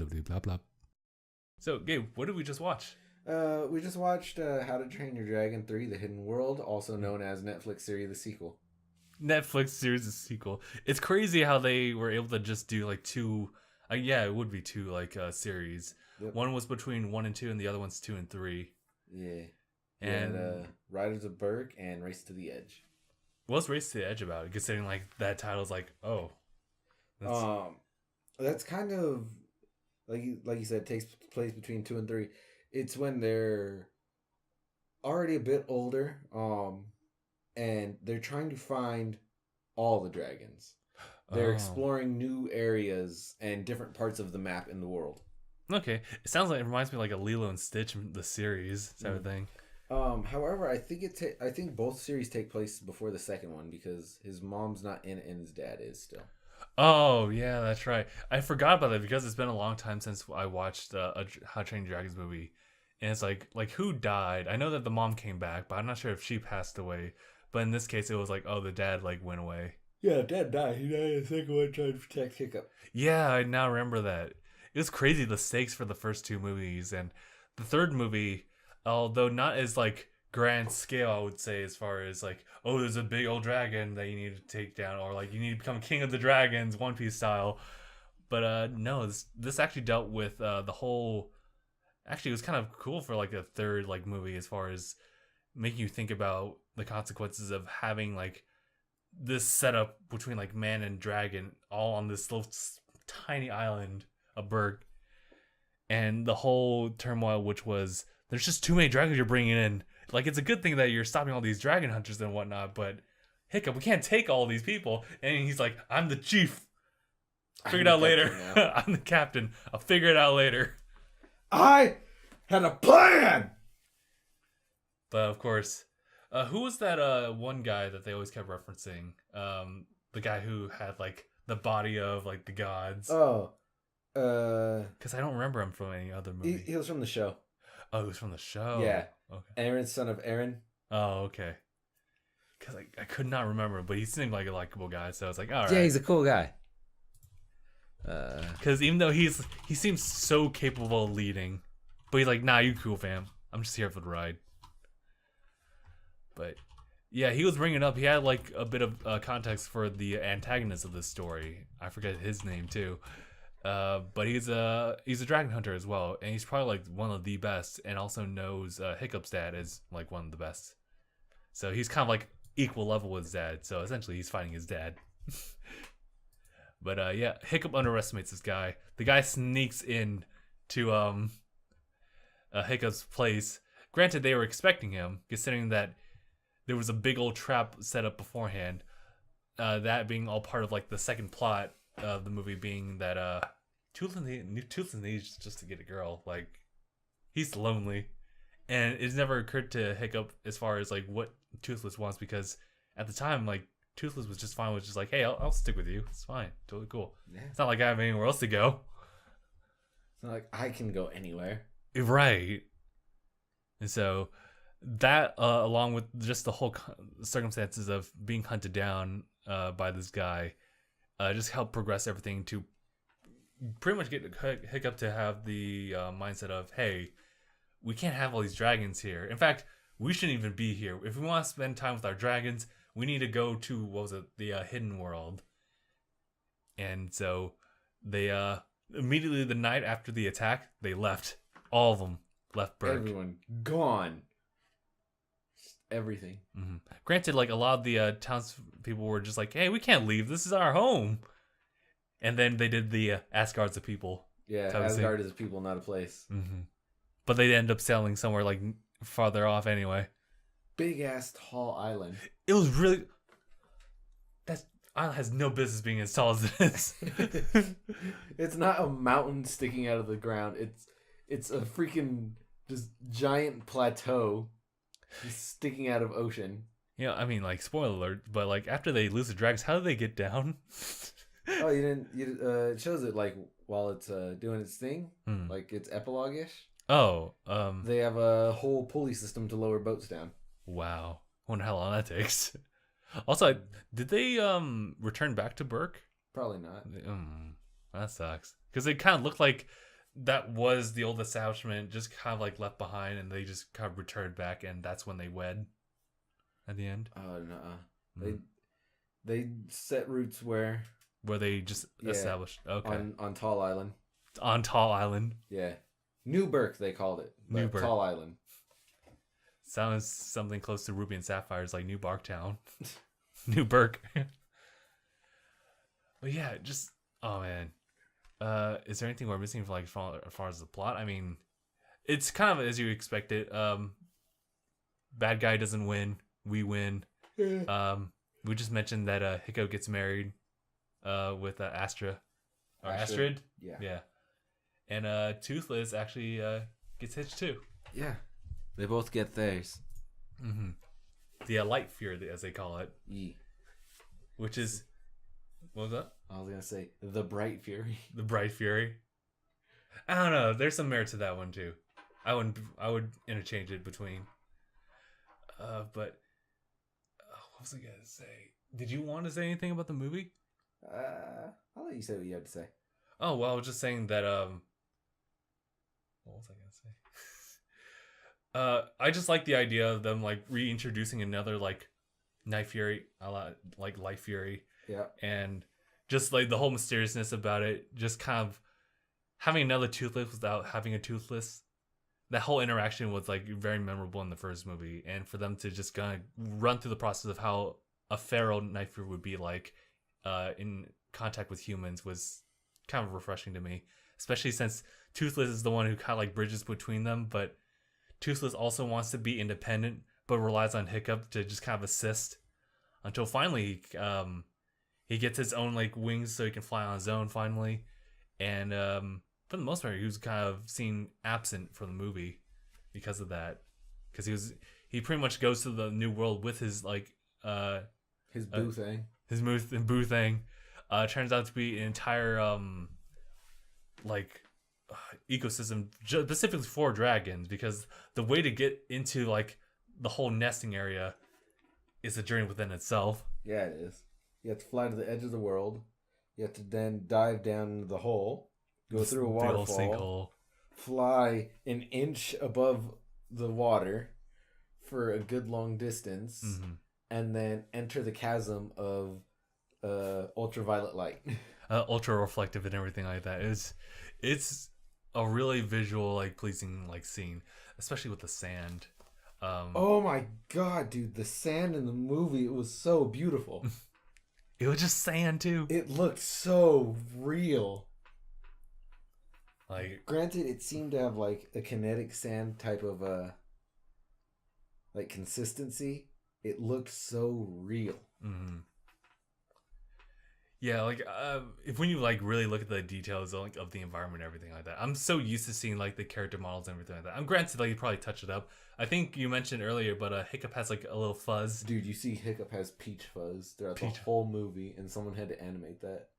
Blah blah blah. So, Gabe, what did we just watch? We just watched How to Train Your Dragon 3: The Hidden World, also known as Netflix series The Sequel. Netflix series the sequel. It's crazy how they were able to just do like two. Yeah, it would be two series. Yep. One was between 1 and 2, and the other one's 2 and 3. Yeah. And Riders of Berg and Race to the Edge. What's Race to the Edge about? Considering like that title's like, oh, that's kind of like you said, takes place between 2 and 3. It's when they're already a bit older, and they're trying to find all the dragons. They're exploring new areas and different parts of the map in the world. Okay, it sounds like it reminds me of like a Lilo and Stitch, the series type of thing. However, I think both series take place before the second one because his mom's not in it and his dad is still. Oh yeah, that's right. I forgot about that because it's been a long time since I watched a How to Train Your Dragons movie, and it's like who died? I know that the mom came back, but I'm not sure if she passed away. But in this case, it was like, oh, the dad like went away. Yeah, dad died. He died in the second one trying to protect Hiccup. Yeah, I now remember that. It was crazy the stakes for the first two movies, and the third movie, although not as like grand scale, I would say, as far as like, oh, there's a big old dragon that you need to take down, or like you need to become king of the dragons, One Piece style. But no, this actually dealt with the whole. Actually, it was kind of cool for like a third like movie as far as making you think about the consequences of having like this setup between like man and dragon all on this little tiny island, a berg, and the whole turmoil, which was there's just too many dragons you're bringing in. Like, it's a good thing that you're stopping all these dragon hunters and whatnot, but Hiccup, we can't take all these people. And he's like, I'm the chief. Figure it out later. I'm the captain. I'll figure it out later. I had a plan. But of course, who was that one guy that they always kept referencing? The guy who had like the body of like the gods. Oh, because I don't remember him from any other movie. He was from the show. Oh, he was from the show. Yeah. Okay. Aaron's son of Aaron. Oh, okay. Because I could not remember, but he seemed like a likable guy, so I was like, all right. Yeah, he's a cool guy. Because even though he seems so capable of leading, but he's like, nah, you cool, fam. I'm just here for the ride. But yeah, he was bringing up. He had like a bit of context for the antagonist of this story. I forget his name too. But he's a dragon hunter as well, and he's probably like one of the best, and also knows Hiccup's dad is like one of the best. So he's kind of like equal level with his dad. So essentially, he's fighting his dad. But yeah, Hiccup underestimates this guy. The guy sneaks in to Hiccup's place. Granted, they were expecting him, considering that there was a big old trap set up beforehand. That being all part of like the second plot of the movie, being that Toothless needs just to get a girl. Like, he's lonely, and it's never occurred to Hiccup as far as like what Toothless wants, because at the time, like, Toothless was just fine with just like, hey, I'll stick with you. It's fine, totally cool. Yeah. It's not like I have anywhere else to go. It's not like I can go anywhere. Right. And so that, along with just the whole circumstances of being hunted down by this guy, just helped progress everything to pretty much get Hiccup to have the mindset of, hey, we can't have all these dragons here. In fact, we shouldn't even be here. If we want to spend time with our dragons, we need to go to, the Hidden World. And so they, immediately the night after the attack, they left. All of them left Berg. Everyone gone. Everything. Mm-hmm. Granted, like, a lot of the townspeople were just like, hey, we can't leave. This is our home. And then they did the Asgard's a people. Yeah, Asgard is a people, not a place. Mm-hmm. But they end up sailing somewhere like farther off anyway. Big ass tall island. It was really. That island has no business being as tall as it is. It's not a mountain sticking out of the ground. It's a freaking just giant plateau just sticking out of ocean. Yeah, I mean, like, spoiler alert, but like after they lose the dragons, how do they get down? Oh, you didn't. It shows it like while it's doing its thing, like it's epilogue-ish. Oh, they have a whole pulley system to lower boats down. Wow, wonder how long that takes. Also, did they return back to Berk? Probably not. That sucks, because it kind of looked like that was the old establishment just kind of like left behind, and they just kind of returned back, and that's when they wed at the end. Oh no, they set roots where they just established on Tall Island. On Tall Island. Yeah, Newburgh they called it. Newburgh. Tall Island. Sounds something close to Ruby and Sapphires, like New Barktown. Newburgh. But yeah, just oh man. Is there anything we're missing for like as far as the plot? I mean, it's kind of as you expect it. Bad guy doesn't win. We win. We just mentioned that Hiko gets married with Astra. Or Astrid? Yeah. Yeah. And Toothless actually gets hitched too. Yeah. They both get theirs. Mm-hmm. The Light Fury, as they call it. Yeah. Which is... What was that? I was going to say, the Bright Fury. The Bright Fury. I don't know. There's some merit to that one too. I would interchange it between. But... what was I going to say? Did you want to say anything about the movie? I'll let you say what you have to say. Oh, well, I was just saying that, what was I going to say? I just like the idea of them, like, reintroducing another, like, Night Fury, like, Light Fury. Yeah. And just, like, the whole mysteriousness about it, just kind of having another Toothless without having a Toothless. That whole interaction was, like, very memorable in the first movie. And for them to just kind of run through the process of how a feral Night Fury would be like in contact with humans was kind of refreshing to me. Especially since Toothless is the one who kind of, like, bridges between them, but Toothless also wants to be independent, but relies on Hiccup to just kind of assist until finally he gets his own, like, wings so he can fly on his own finally. And for the most part, he was kind of seen absent from the movie because of that. Because he pretty much goes to the new world with his, like, his boo thing. His boo thing. Turns out to be an entire like ecosystem specifically for dragons, because the way to get into, like, the whole nesting area is a journey within itself. Yeah, it is. You have to fly to the edge of the world. You have to then dive down into the hole, go through a waterfall, fly an inch above the water for a good long distance, and then enter the chasm of ultraviolet light. Ultra reflective and everything like that. It's a really visual, like, pleasing, like, scene, especially with the sand. Oh my god, dude, the sand in the movie, it was so beautiful. It was just sand too. It looked so real. Like, granted, it seemed to have, like, a kinetic sand type of like, consistency. It looked so real. Mm-hmm. Yeah, like, if when you, like, really look at the details of, like, of the environment and everything like that, I'm so used to seeing, like, the character models and everything like that. I'm granted, like, you probably touch it up. I think you mentioned earlier, but Hiccup has, like, a little fuzz. Dude, you see Hiccup has peach fuzz throughout the whole movie, and someone had to animate that.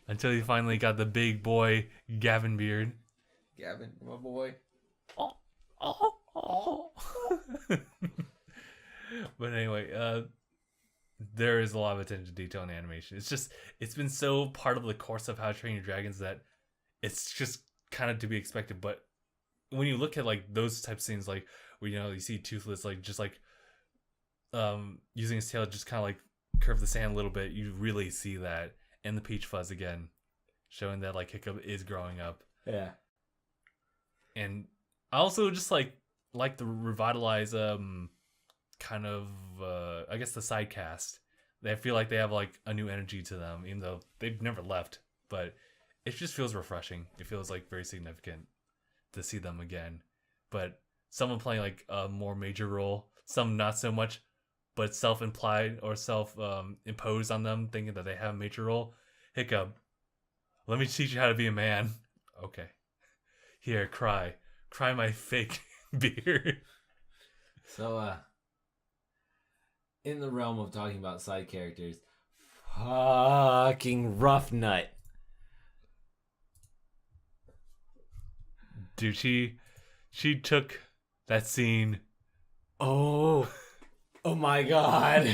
Until you finally got the big boy Gavin beard. Gavin, my boy. But anyway, there is a lot of attention to detail in animation. It's been so part of the course of How to Train Your Dragons that it's just kind of to be expected. But when you look at, like, those type of scenes, like, where, you know, you see Toothless, like, just, like, using his tail to just kind of, like, curve the sand a little bit, you really see that. And the peach fuzz again, showing that, like, Hiccup is growing up. Yeah. And I also just like the revitalize kind of I guess the side cast. They feel like they have, like, a new energy to them, even though they've never left. But it just feels refreshing. It feels, like, very significant to see them again. But someone playing, like, a more major role, some not so much, but self-implied or self-imposed on them, thinking that they have a major role. Hiccup, let me teach you how to be a man. Okay. Here, cry my fake beard. So, in the realm of talking about side characters, fucking Rough Nut. Dude, she took that scene. Oh my god.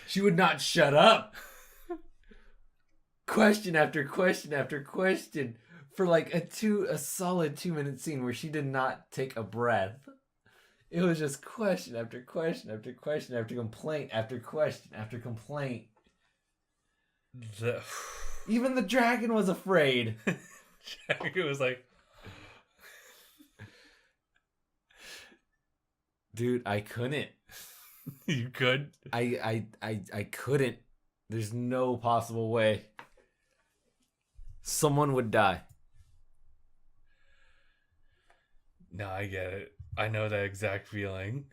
She would not shut up. question after question after question for like a solid 2 minute scene where she did not take a breath. It was just question after question after question after complaint after question after complaint. Even the dragon was afraid. Dragon was like, dude, I couldn't. You could? I couldn't. There's no possible way. Someone would die. No, I get it. I know that exact feeling.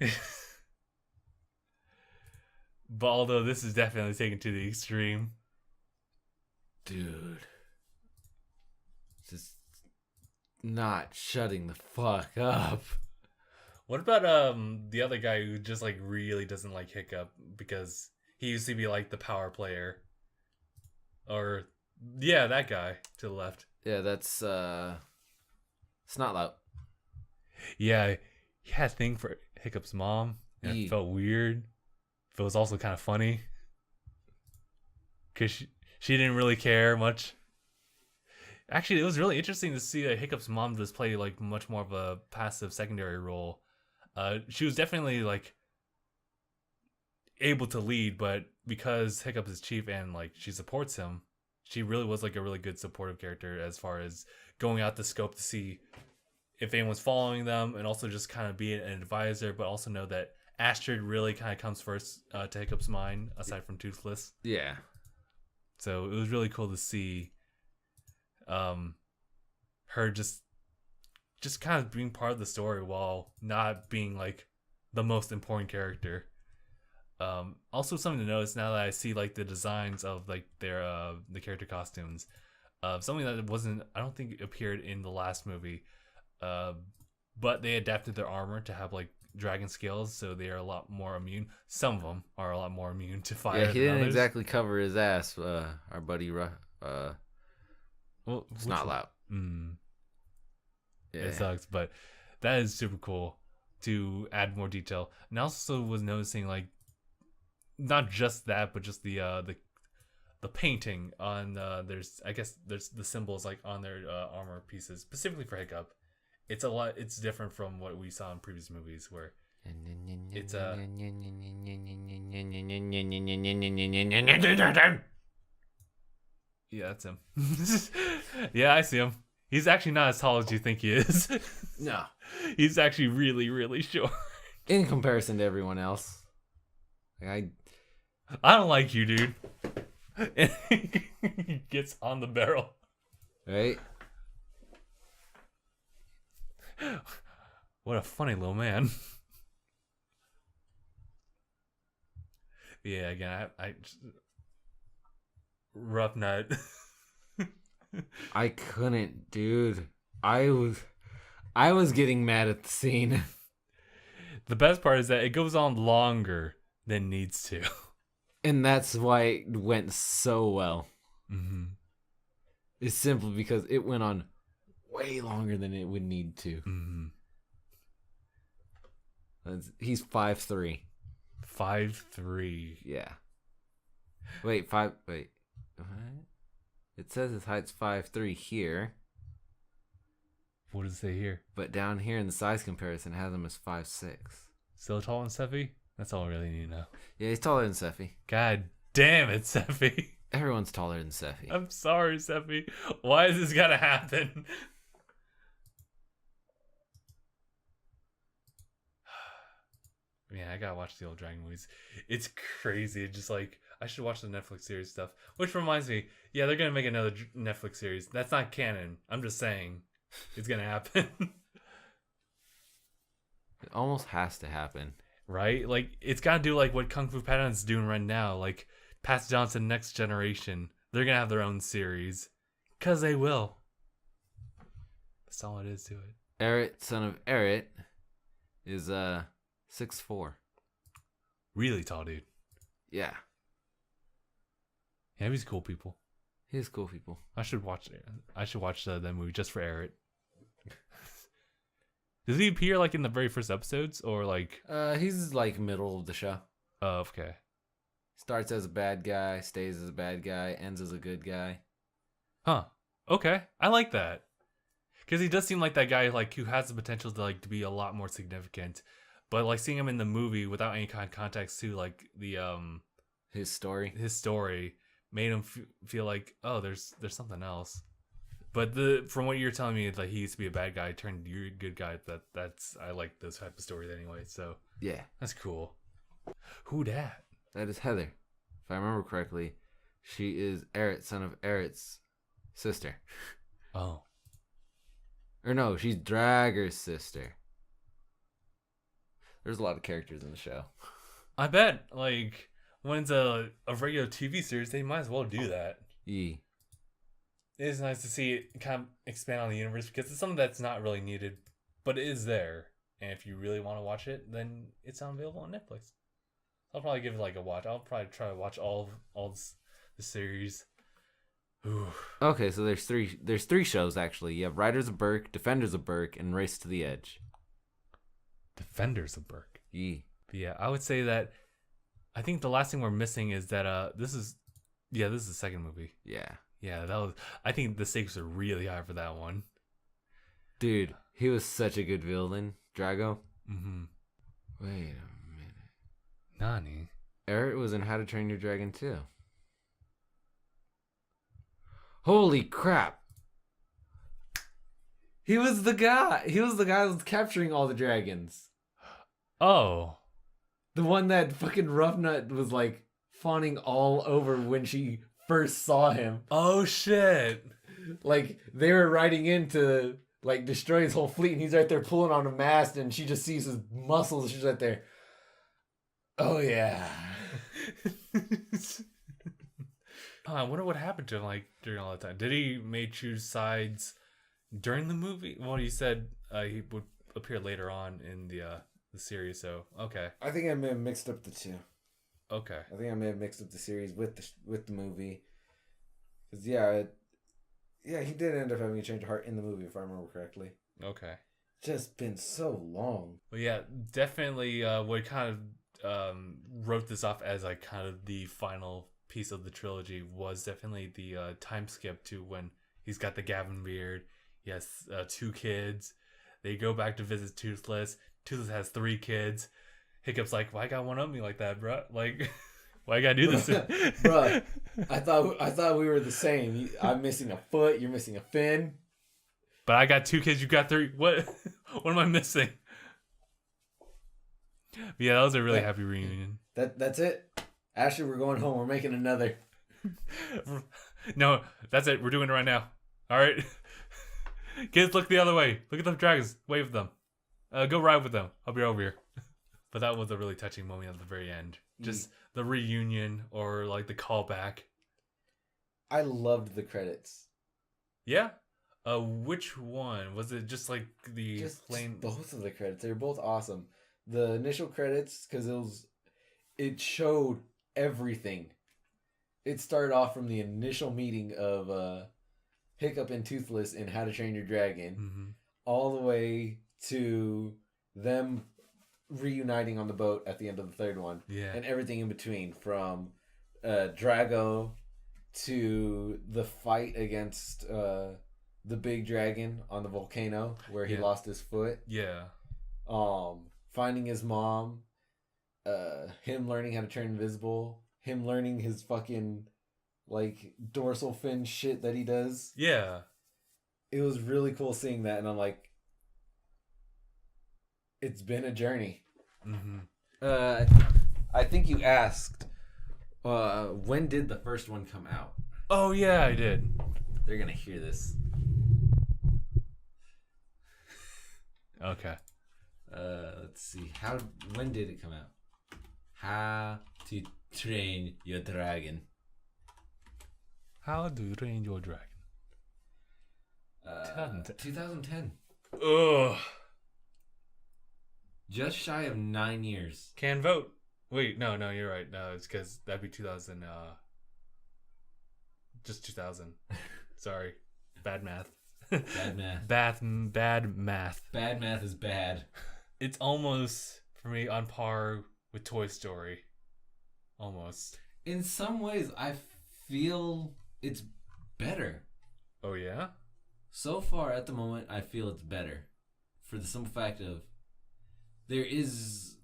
But although this is definitely taken to the extreme. Dude. Just not shutting the fuck up. What about the other guy who just like really doesn't like Hiccup because he used to be like the power player? Or yeah, that guy to the left. Yeah, that's Snotlout. Yeah, he had a thing for Hiccup's mom, and it felt weird. But it was also kind of funny because she didn't really care much. Actually, it was really interesting to see that Hiccup's mom just play like much more of a passive secondary role. She was definitely like able to lead, but because Hiccup is chief and like she supports him, she really was like a really good supportive character as far as going out the scope to see if anyone's following them, and also just kind of be an advisor, but also know that Astrid really kind of comes first to Hiccup's mind, aside from Toothless. Yeah. So it was really cool to see her just kind of being part of the story while not being like the most important character. Also something to notice now that I see like the designs of like their the character costumes, something that wasn't, I don't think appeared in the last movie, but they adapted their armor to have like dragon scales, so they are a lot more immune. Some of them are a lot more immune to fire. Yeah, he didn't others. exactly cover his ass. Our buddy, well, it's not loud. Yeah. It sucks, but that is super cool to add more detail. And I also was noticing like not just that, but just the painting on there's the symbols like on their armor pieces specifically for Hiccup. It's different from what we saw in previous movies where it's yeah, that's him. Yeah, I see him. He's actually not as tall as you think he is. No. He's actually really, really short. In comparison to everyone else. Like, I don't like you, dude. And he gets on the barrel. Right? What a funny little man. Yeah, again, I just, rough nut. I couldn't, dude. I was getting mad at the scene. The best part is that it goes on longer than needs to. And that's why it went so well. Mm-hmm. It's simply because it went on way longer than it would need to. Mm-hmm. He's 5'3". 5'3". Yeah. Wait. What? It says his height's 5'3" here. What does it say here? But down here in the size comparison, it has him as 5'6". Still tall than Seffi? That's all I really need to know. Yeah, he's taller than Seffi. God damn it, Seffi. Everyone's taller than Seffi. I'm sorry, Seffi. Why is this gotta happen? Man, I gotta watch the old Dragon movies. It's crazy. Just like, I should watch the Netflix series stuff. Which reminds me, yeah, they're gonna make another Netflix series. That's not canon. I'm just saying, it's gonna happen. It almost has to happen. Right? Like, it's gotta do like what Kung Fu Panda's doing right now. Like, pass it down to the next generation. They're gonna have their own series. Cause they will. That's all it is to it. Eret, son of Eret, is 6'4". Really tall, dude. Yeah. Yeah, he's cool people. He's cool people. I should watch it. I should watch that movie just for Eret. Does he appear like in the very first episodes or like? He's like middle of the show. Oh, okay. Starts as a bad guy, stays as a bad guy, ends as a good guy. Huh. Okay. I like that. Because he does seem like that guy like who has the potential to like to be a lot more significant. But like seeing him in the movie without any kind of context to like the His story. his story made him feel like, oh, there's something else. But from what you're telling me, like he used to be a bad guy, turned you're a good guy. That's I like those type of stories anyway. So Yeah. that's cool. Who dat? That is Heather. If I remember correctly, she is Eret, son of Eret's sister. Oh, Or no, she's Drager's sister. There's a lot of characters in the show. I bet like when it's a regular TV series, they might as well do that. Yeah. It is nice to see it kind of expand on the universe because it's something that's not really needed, but it is there. And if you really want to watch it, then it's available on Netflix. I'll probably give it like a watch. I'll probably try to watch all the series. Ooh. Okay, so there's three shows actually. You have Riders of Berk, Defenders of Berk, and Race to the Edge. Defenders of Berk. Yeah. But yeah, I would say that I think the last thing we're missing is that this is the second movie. Yeah. Yeah, that was. I think the stakes are really high for that one. Dude, he was such a good villain, Drago. Mm-hmm. Wait a minute. Nani? Eret was in How to Train Your Dragon too. Holy crap. He was the guy. He was the guy that was capturing all the dragons. Oh. The one that fucking Roughnut was like fawning all over when she first saw him. Oh shit. Like they were riding in to like destroy his whole fleet and he's right there pulling on a mast and she just sees his muscles. She's right there. Oh yeah. I wonder what happened to him like during all that time. Did he choose sides during the movie? Well, you said he would appear later on in the series. So okay. I think I may have mixed up the two. Okay. I think I may have mixed up the series with the movie. Cause yeah, he did end up having a change of heart in the movie if I remember correctly. Okay. Just been so long. Well, yeah, definitely. What kind of wrote this off as like kind of the final piece of the trilogy was definitely the time skip to when he's got the Gavin beard. He has 2 kids. They go back to visit Toothless. Toothless has 3 kids. Hiccup's like, why got one of me like that, bro? Like, why I gotta do this? Bro, I thought we were the same. I'm missing a foot. You're missing a fin. But I got 2 kids. You got 3. What? What am I missing? But yeah, that was a really happy reunion. That's it. Ashley, we're going home. We're making another. No, that's it. We're doing it right now. All right. Kids, look the other way. Look at the dragons. Wave at them. Go ride with them. I'll be over here. But that was a really touching moment at the very end. Just the reunion or like the callback. I loved the credits. Yeah. Which one was it? Just like the plain. Just both of the credits. They were both awesome. The initial credits because it showed everything. It started off from the initial meeting of Hiccup and Toothless in How to Train Your Dragon, all the way to them reuniting on the boat at the end of the third one. Yeah. And everything in between, from Drago to the fight against the big dragon on the volcano where he lost his foot. Yeah. Finding his mom, him learning how to turn invisible, him learning his fucking like dorsal fin shit that he does. Yeah. It was really cool seeing that, and I'm like, it's been a journey. I think you asked, when did the first one come out? Oh yeah, I did. They're gonna hear this. Okay. Let's see. When did it come out? How to Train Your Dragon. How to Train Your Dragon. 2010. Ugh. Just shy of 9 years. Can vote. Wait, no, you're right. No, it's because that'd be 2000. Just 2000. Sorry, bad math. Bad math. Bad math. Bad math is bad. It's almost for me on par with Toy Story. Almost. In some ways, I feel it's better. Oh yeah. So far, at the moment, I feel it's better. For the simple fact of there is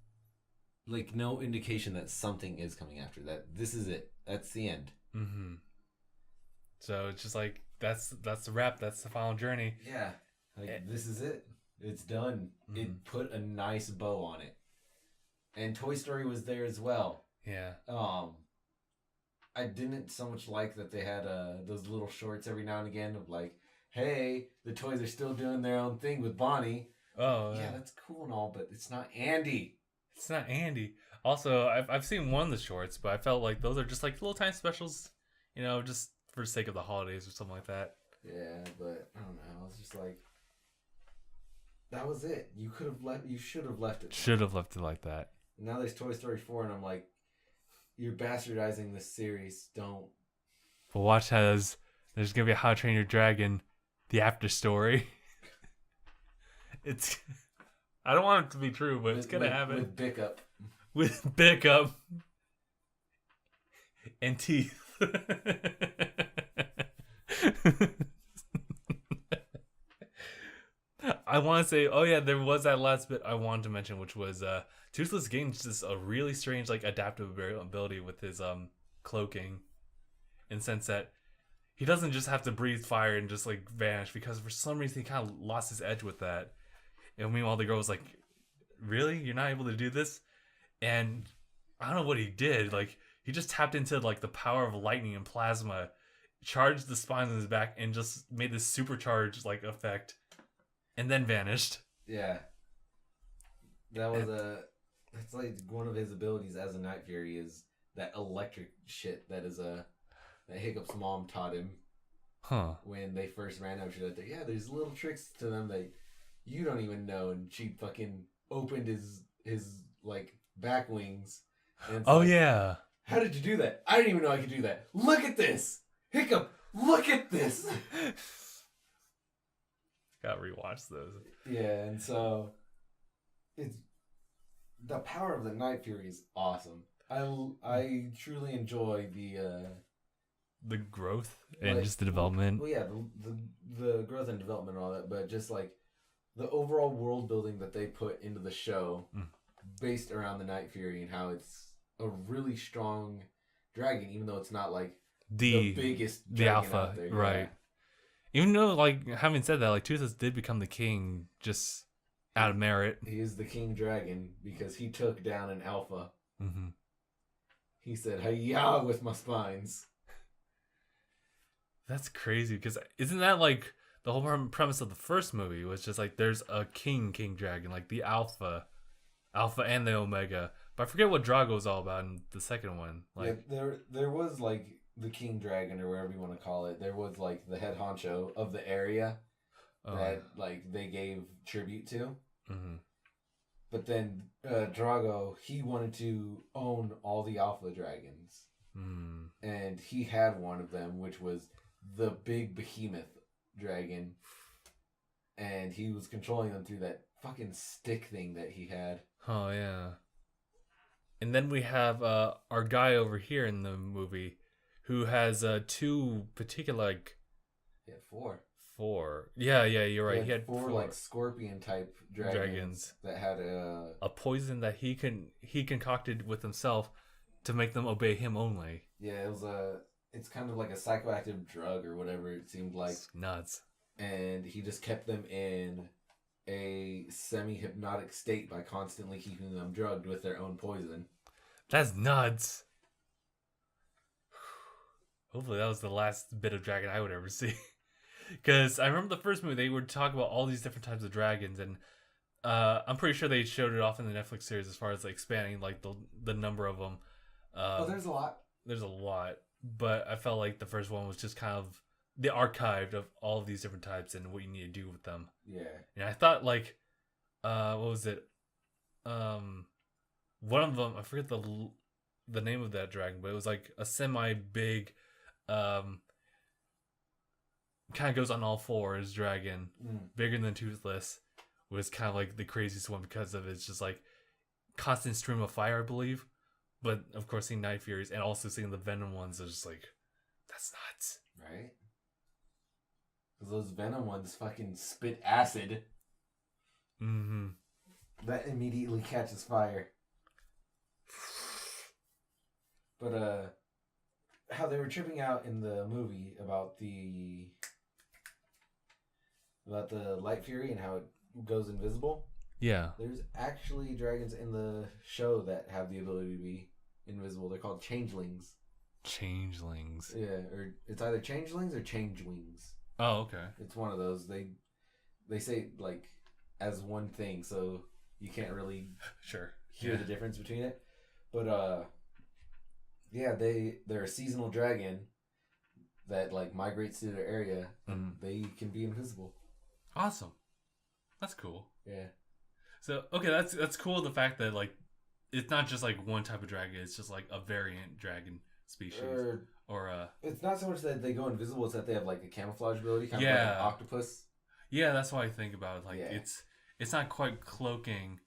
like no indication that something is coming after that. This is it. That's the end. Mm-hmm. So it's just like that's the wrap. That's the final journey. Yeah. Like this is it. It's done. Mm-hmm. It put a nice bow on it. And Toy Story was there as well. Yeah. I didn't so much like that they had those little shorts every now and again of like, hey, the toys are still doing their own thing with Bonnie. Oh yeah, that's cool and all, but it's not Andy. It's not Andy. Also, I've seen one of the shorts, but I felt like those are just like little tiny specials, you know, just for the sake of the holidays or something like that. Yeah, but I don't know. I was just like, that was it. You could have left. You should have left it. Should have left it like that. Now there's Toy Story 4, and I'm like, you're bastardizing this series. Don't. But watch as there's gonna be a How to Train Your Dragon, the after story. It's. I don't want it to be true, but it's gonna happen. With Bickup. With Bickup. And teeth. I want to say, oh yeah, there was that last bit I wanted to mention, which was Toothless gains just a really strange like adaptive ability with his cloaking, in the sense that he doesn't just have to breathe fire and just like vanish, because for some reason he kind of lost his edge with that. And meanwhile, the girl was like, "Really, you're not able to do this?" And I don't know what he did. Like he just tapped into like the power of lightning and plasma, charged the spines in his back, and just made this supercharged like effect. And then vanished. Yeah. That was that's like one of his abilities as a Night Fury is that electric shit that Hiccup's mom taught him. Huh. When they first ran up, she was like, yeah, there's little tricks to them that you don't even know. And she fucking opened his like back wings. And oh like, yeah. How did you do that? I didn't even know I could do that. Look at this. Hiccup, look at this. Gotta rewatch those. Yeah, and so it's the power of the Night Fury is awesome. I truly enjoy the growth and like, just the development. Well, yeah, the growth and development and all that, but just like the overall world building that they put into the show, based around the Night Fury and how it's a really strong dragon, even though it's not like the biggest dragon alpha, out there. right? Yeah. Even though, like, having said that, like, Toothless did become the king just out of merit. He is the king dragon because he took down an alpha. Mm-hmm. He said, "Hi-ya!" with my spines. That's crazy, because isn't that, like, the whole premise of the first movie was just, like, there's a king dragon, like, the alpha and the omega. But I forget what Drago was all about in the second one. Like, yeah, there was, like, the king dragon or whatever you want to call it. There was like the head honcho of the area that like they gave tribute to. Mm-hmm. But then Drago, he wanted to own all the alpha dragons. And he had one of them, which was the big behemoth dragon. And he was controlling them through that fucking stick thing that he had. Oh yeah. And then we have our guy over here in the movie, who has two particular, like... He had four. Yeah, you're right. He had four like scorpion type dragons that had a poison that he concocted with himself to make them obey him only. Yeah, it's kind of like a psychoactive drug or whatever it seemed like. It's nuts. And he just kept them in a semi-hypnotic state by constantly keeping them drugged with their own poison. That's nuts. Hopefully that was the last bit of dragon I would ever see. Because I remember the first movie, they would talk about all these different types of dragons, and I'm pretty sure they showed it off in the Netflix series as far as like, expanding like the number of them. There's a lot. There's a lot. But I felt like the first one was just kind of the archive of all of these different types and what you need to do with them. Yeah. And I thought like, what was it? One of them, I forget the name of that dragon, but it was like a semi-big... kind of goes on all fours dragon, bigger than Toothless, was kind of like the craziest one because of its just like constant stream of fire, I believe, But of course, seeing Night Furies and also seeing the Venom ones is just like, that's nuts. Right? Because those Venom ones fucking spit acid. Mm-hmm. That immediately catches fire. But, how they were tripping out in the movie about the Light Fury and how it goes invisible. Yeah. There's actually dragons in the show that have the ability to be invisible. They're called changelings. Changelings. Yeah, or it's either changelings or changewings. Oh, okay. It's one of those. They say like as one thing, so you can't really hear the difference between it. But yeah, they're a seasonal dragon that like migrates to their area, and they can be invisible. Awesome. That's cool. Yeah. So okay, that's cool. The fact that like it's not just like one type of dragon; it's just like a variant dragon species. Or it's not so much that they go invisible; it's that they have like a camouflage ability, kind of like an octopus. Yeah, that's what I think about it. Like it's not quite cloaking,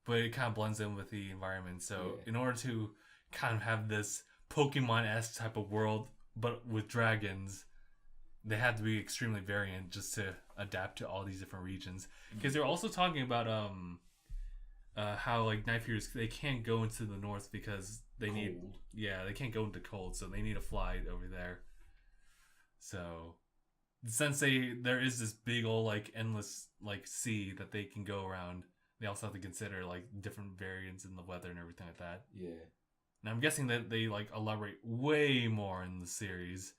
but it kind of blends in with the environment. So in order to kind of have this Pokemon-esque type of world, but with dragons, they had to be extremely variant just to adapt to all these different regions. Because they're also talking about how like Night Furies, they can't go into the north because they they can't go into cold, so they need to fly over there. So since there is this big old like endless like sea that they can go around, they also have to consider like different variants in the weather and everything like that. Yeah. And I'm guessing that they like elaborate way more in the series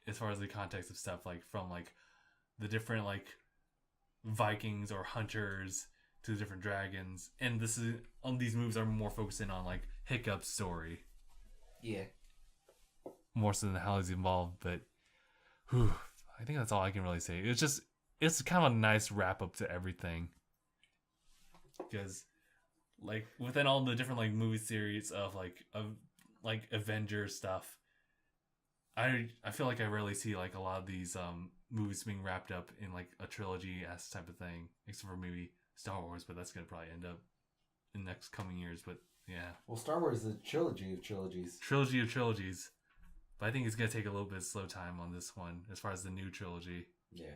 as far as the context of stuff, like from like the different like Vikings or hunters to the different dragons. And this is these movies are more focusing on like Hiccup's story. Yeah. More so than how he's involved, but whew, I think that's all I can really say. It's kind of a nice wrap up to everything. Because like within all the different like movie series of like Avengers stuff, I feel like I rarely see like a lot of these movies being wrapped up in like a trilogy-esque type of thing, except for maybe Star Wars, but that's gonna probably end up in the next coming years. But yeah, well, Star Wars is a trilogy of trilogies. Trilogy of trilogies, but I think it's gonna take a little bit of slow time on this one as far as the new trilogy. Yeah,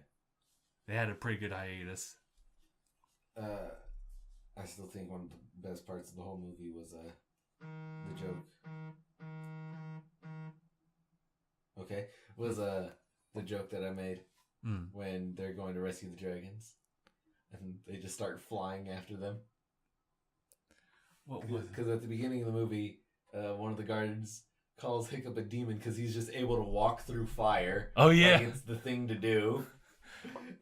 they had a pretty good hiatus. I still think one of the best parts of the whole movie was the joke. Okay, was the joke that I made when they're going to rescue the dragons, and they just start flying after them. What was? Because at the beginning of the movie, one of the guards calls Hiccup a demon because he's just able to walk through fire. Oh yeah, like it's the thing to do.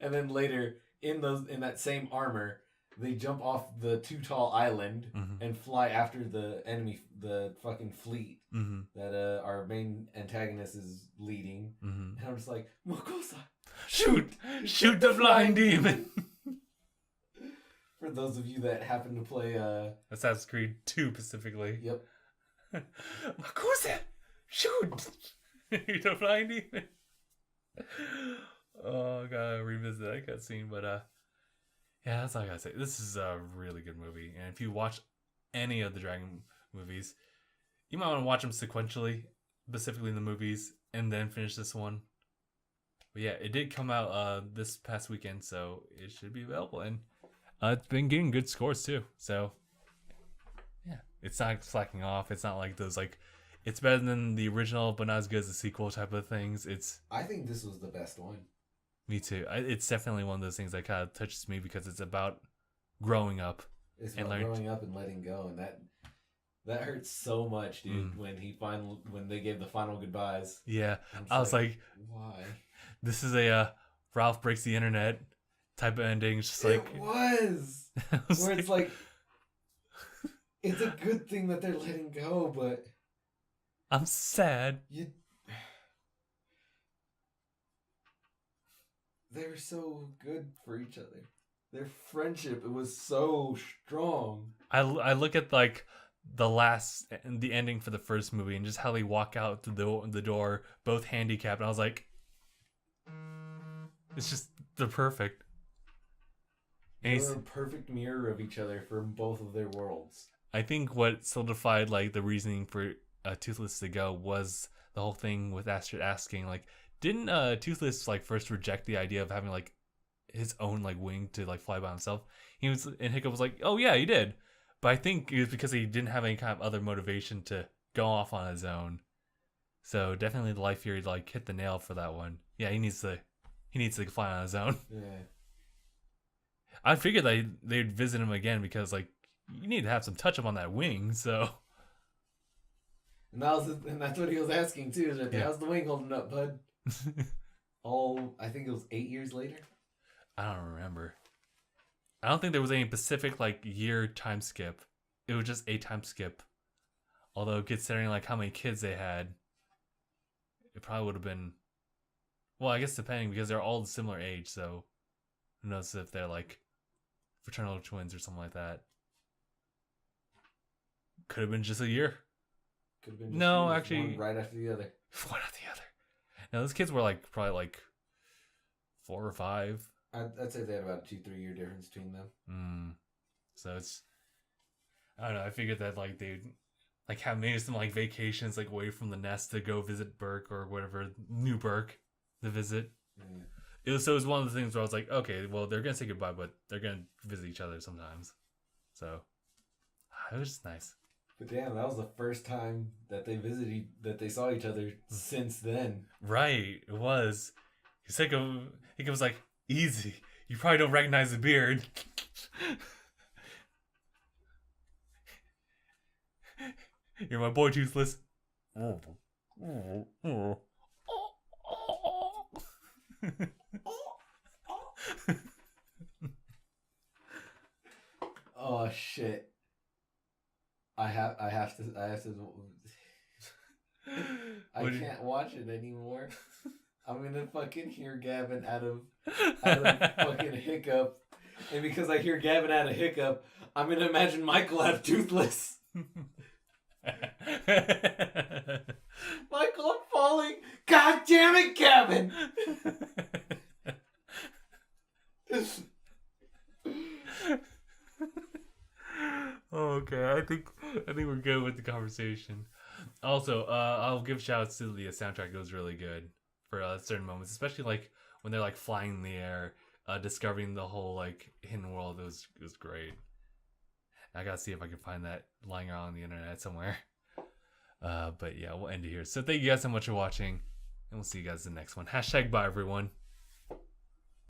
And then later, in that same armor, they jump off the too tall island and fly after the enemy, the fucking fleet that our main antagonist is leading. And I'm just like, Mokosa, shoot the flying demon. For those of you that happen to play Assassin's Creed 2 specifically. Yep. Mokosa, shoot the flying demon. Oh, I gotta revisit that cutscene, but yeah, that's all I gotta say. This is a really good movie, and if you watch any of the Dragon movies, you might want to watch them sequentially, specifically in the movies, and then finish this one. But yeah, it did come out this past weekend, so it should be available, and it's been getting good scores too. So yeah, it's not slacking off. It's not like those like it's better than the original, but not as good as the sequel type of things. I think this was the best one. Me too. It's definitely one of those things that kind of touches me because it's about growing up. It's about growing up and letting go, and that hurts so much, dude. When they gave the final goodbyes. Yeah, I was like, why? This is a Ralph breaks the internet type of ending. It's just like it was where it's like it's a good thing that they're letting go, but I'm sad. They were so good for each other. Their friendship, it was so strong. I look at like the ending for the first movie and just how they walk out the door, both handicapped. And I was like, it's just they're perfect. They're a perfect mirror of each other for both of their worlds. I think what solidified like the reasoning for Toothless to go was the whole thing with Astrid asking like, didn't Toothless like first reject the idea of having like his own like wing to like fly by himself? He was, and Hiccup was like, oh yeah, he did, but I think it was because he didn't have any kind of other motivation to go off on his own. So definitely the life theory like hit the nail for that one. Yeah, he needs to fly on his own. Yeah. I figured they'd visit him again because like you need to have some touch up on that wing. So And that's what he was asking too. Is Yeah. how's the wing holding up, bud? I think it was 8 years later. I don't remember. I don't think there was any specific like year time skip. It was just a time skip. Although considering like how many kids they had, it probably would have been. Well, I guess depending because they're all similar age, so who knows if they're like fraternal twins or something like that. Could have been just a year. Could have been just No, one actually- right after the other. One after the other. Now those kids were like probably like 4 or 5. I'd say they had about a 2-3 year difference between them. So it's, I don't know. I figured that like they'd like have maybe some like vacations like away from the nest to go visit Burke or whatever, new Burke to visit. Yeah. It was one of the things where I was like, okay, well they're gonna say goodbye, but they're gonna visit each other sometimes. So it was just nice. But damn, that was the first time that they saw each other since then. Right, it was. He was like, easy. You probably don't recognize the beard. You're my boy, Toothless. Oh shit! I have to. I What do you- can't watch it anymore. I'm gonna fucking hear Gavin out of fucking Hiccup, and because I hear Gavin out of Hiccup, I'm gonna imagine Michael out of Toothless. Michael, I'm falling. God damn it, Gavin! Okay, I think we're good with the conversation. Also, I'll give shouts to the soundtrack. It was really good for certain moments, especially like when they're like flying in the air, discovering the whole like hidden world. It was great. I gotta see if I can find that lying around on the internet somewhere. But yeah, we'll end it here. So thank you guys so much for watching, and we'll see you guys in the next one. #bye everyone.